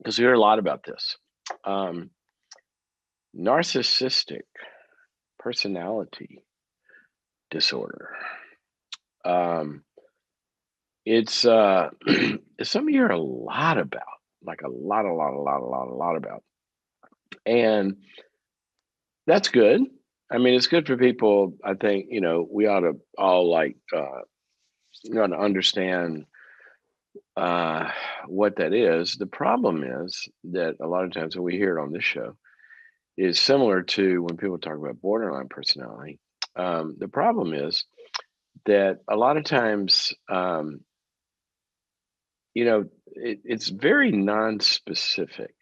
because we hear a lot about this. Um, Narcissistic personality disorder. Um, it's it's something you hear a lot about, like a lot about, and that's good. I mean, it's good for people. I think we ought to all to understand uh, what that is. The problem is that a lot of times when we hear it on this show is similar to when people talk about borderline personality. The problem is that a lot of times, it's very non-specific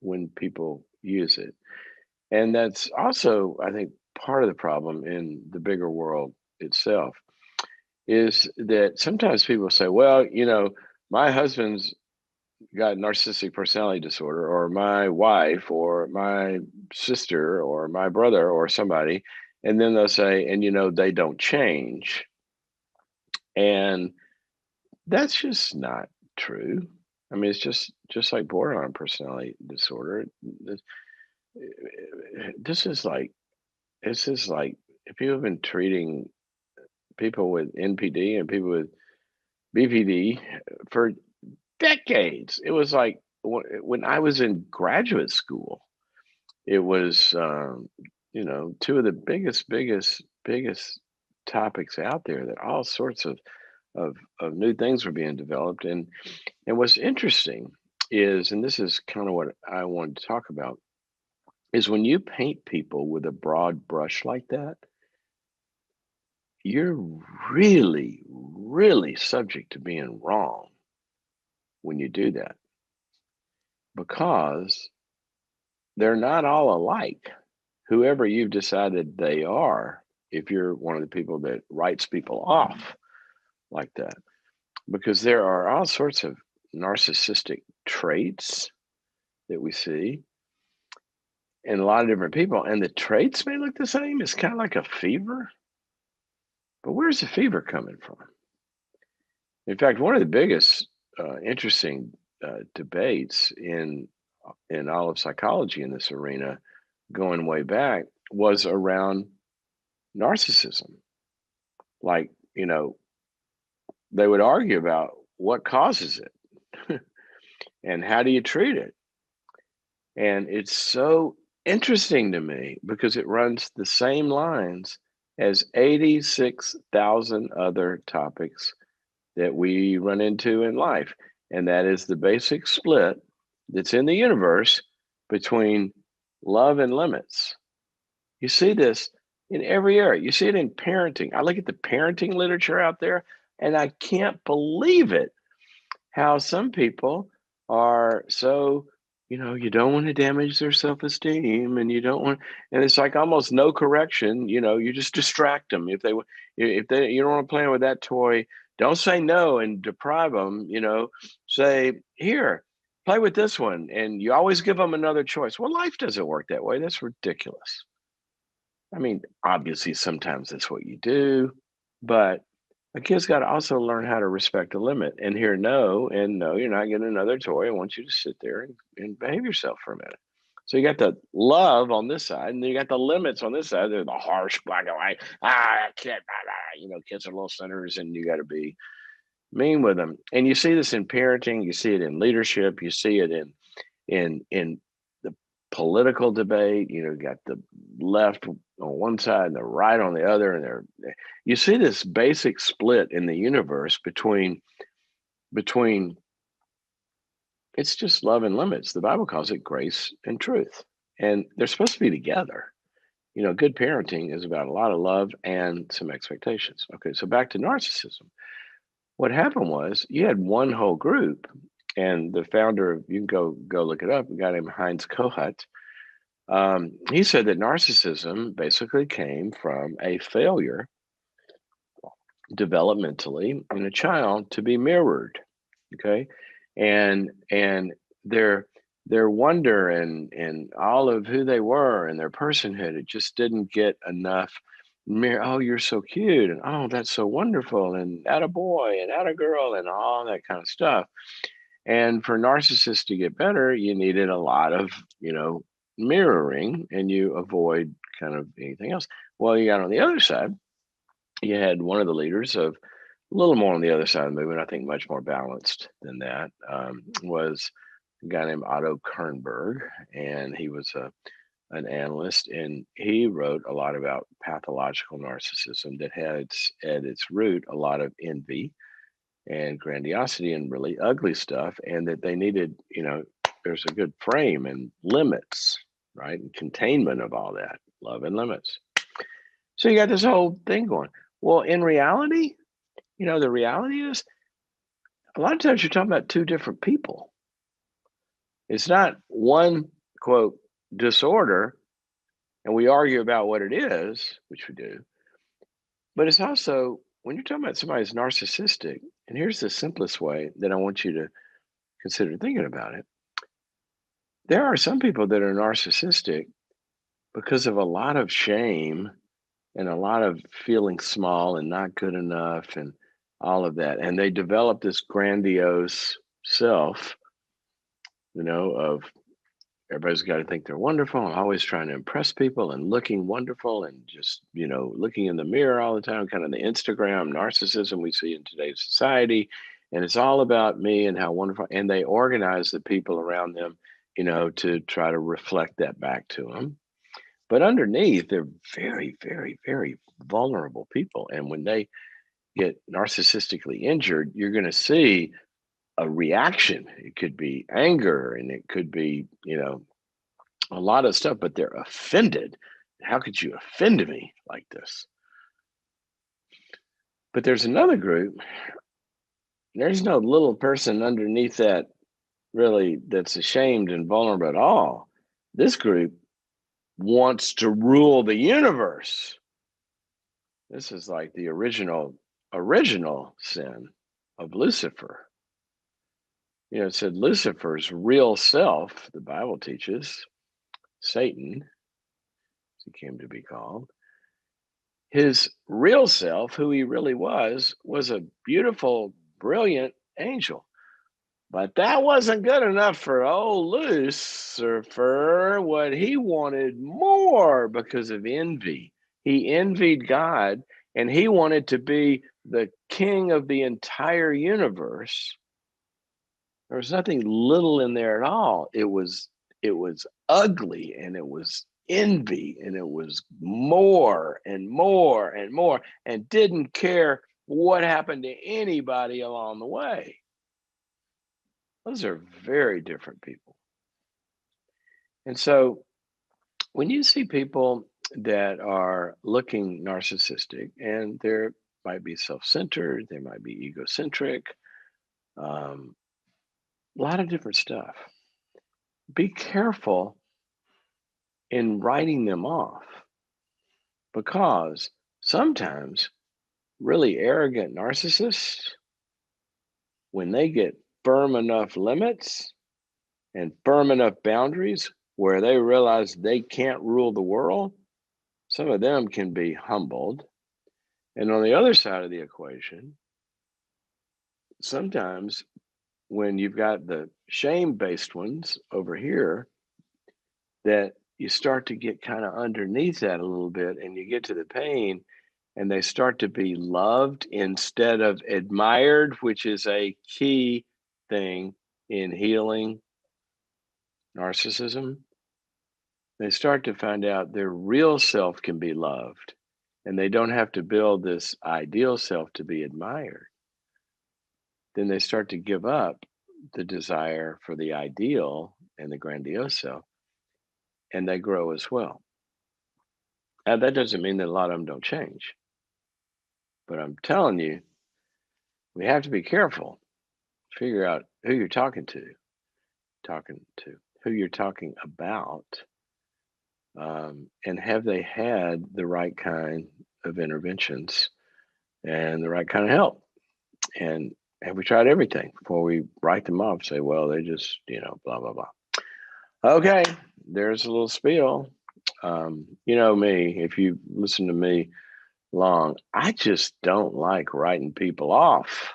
when people use it, and that's also, I think, part of the problem in the bigger world itself is that sometimes people say, well, my husband's got narcissistic personality disorder, or my wife, or my sister, or my brother, or somebody. And then they'll say, and they don't change. And that's just not true. I mean, it's just like borderline personality disorder. This is like this is like if you have been treating people with NPD and people with BPD for decades. It was like when I was in graduate school, it was, two of the biggest topics out there, that all sorts of new things were being developed. And what's interesting is, and this is kind of what I wanted to talk about, is when you paint people with a broad brush like that, you're really, really subject to being wrong when you do that, because they're not all alike. Whoever you've decided they are, if you're one of the people that writes people off like that, because there are all sorts of narcissistic traits that we see in a lot of different people, and the traits may look the same. It's kind of like a fever, but where's the fever coming from? In fact, one of the biggest interesting debates in all of psychology in this arena, going way back, was around narcissism. Like, they would argue about what causes it and how do you treat it. And it's so interesting to me because it runs the same lines as 86,000 other topics that we run into in life. And that is the basic split that's in the universe between love and limits. You see this in every area. You see it in parenting. I look at the parenting literature out there, and I can't believe it how some people are so, you don't want to damage their self-esteem, and you don't want, and it's like almost no correction. You just distract them. If they you don't want to play with that toy, don't say no and deprive them. Say, here, play with this one, and you always give them another choice. Well, life doesn't work that way. That's ridiculous. I mean, obviously, sometimes that's what you do, but a kid's got to also learn how to respect the limit and hear no, and no, you're not getting another toy. I want you to sit there and behave yourself for a minute. So you got the love on this side, and then you got the limits on this side. They're the harsh black and white. Kid, kids are little sinners, and you got to be mean with them. And you see this in parenting. You see it in leadership. You see it in the political debate. Got the left on one side and the right on the other, and you see this basic split in the universe between it's just love and limits. The Bible calls it grace and truth, and they're supposed to be together. Good parenting is about a lot of love and some expectations. Okay, so back to narcissism. What happened was you had one whole group, and the founder of, you can go look it up, a guy named Heinz Kohut. He said that narcissism basically came from a failure developmentally in a child to be mirrored. Okay, and their wonder and all of who they were and their personhood, it just didn't get enough. Oh, you're so cute, and oh, that's so wonderful, and at a boy and at a girl and all that kind of stuff. And for narcissists to get better, you needed a lot of, mirroring, and you avoid kind of anything else. Well, you got on the other side, you had one of the leaders of a little more on the other side of the movement, I think much more balanced than that, was a guy named Otto Kernberg, and he was an analyst, and he wrote a lot about pathological narcissism that had at its root a lot of envy and grandiosity and really ugly stuff, and that they needed, there's a good frame and limits, right? And containment of all that, love and limits. So you got this whole thing going. Well, in reality, the reality is a lot of times you're talking about two different people. It's not one, quote, disorder, and we argue about what it is, which we do, but it's also when you're talking about somebody who's narcissistic, and here's the simplest way that I want you to consider thinking about it. There are some people that are narcissistic because of a lot of shame and a lot of feeling small and not good enough and all of that. And they develop this grandiose self, of everybody's got to think they're wonderful and always trying to impress people and looking wonderful and just, looking in the mirror all the time, kind of the Instagram narcissism we see in today's society. And it's all about me and how wonderful. And they organize the people around them, to try to reflect that back to them. But underneath, they're very, very, very vulnerable people. And when they get narcissistically injured, you're going to see a reaction. It could be anger, and it could be, a lot of stuff, but they're offended. How could you offend me like this? But there's another group. There's no little person underneath that really that's ashamed and vulnerable at all. This group wants to rule the universe. This is like the original sin of Lucifer. It said Lucifer's real self, the Bible teaches, Satan, as he came to be called, his real self, who he really was a beautiful, brilliant angel. But that wasn't good enough for old Lucifer. What he wanted more because of envy. He envied God, and he wanted to be the king of the entire universe. There was nothing little in there at all. It was ugly, and it was envy, and it was more and more and more, and didn't care what happened to anybody along the way. Those are very different people. And so when you see people that are looking narcissistic, and they might be self-centered, they might be egocentric, a lot of different stuff. Be careful in writing them off, because sometimes really arrogant narcissists, when they get firm enough limits and firm enough boundaries where they realize they can't rule the world, some of them can be humbled. And on the other side of the equation, sometimes when you've got the shame-based ones over here, that you start to get kind of underneath that a little bit, and you get to the pain, and they start to be loved instead of admired, which is a key thing in healing narcissism. They start to find out their real self can be loved, and they don't have to build this ideal self to be admired. Then they start to give up the desire for the ideal and the grandiose self, and they grow as well. Now, that doesn't mean that a lot of them don't change, but I'm telling you, we have to be careful. Figure out who you're talking to, who you're talking about, and have they had the right kind of interventions and the right kind of help? And have we tried everything before we write them off? Say, well, they just, blah, blah, blah. Okay, there's a little spiel. You know me, if you listen to me long, I just don't like writing people off.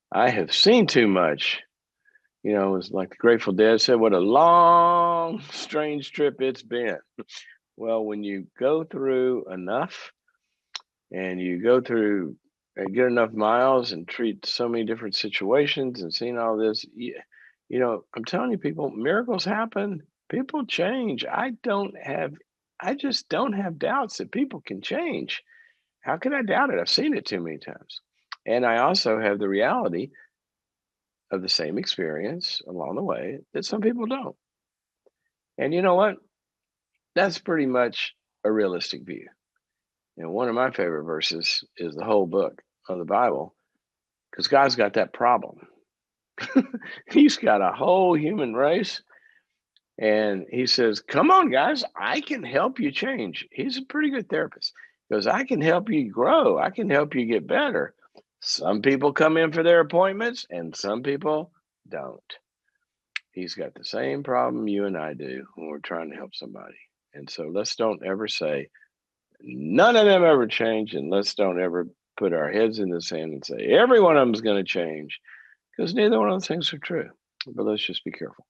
I have seen too much it's like the Grateful Dead said, what a long, strange trip it's been. Well, when you go through enough and you go through and get enough miles and treat so many different situations and seeing all this, I'm telling you, people, miracles happen. People change. I just don't have doubts that people can change. How can I doubt it? I've seen it too many times. And I also have the reality of the same experience along the way that some people don't. And you know what? That's pretty much a realistic view. And one of my favorite verses is the whole book of the Bible, because God's got that problem. He's got a whole human race. And he says, come on, guys, I can help you change. He's a pretty good therapist. He goes, I can help you grow. I can help you get better. Some people come in for their appointments and some people don't. He's got the same problem you and I do when we're trying to help somebody. And so let's don't ever say, none of them ever change. And let's don't ever put our heads in the sand and say, every one of them is going to change, because neither one of those things are true. But let's just be careful.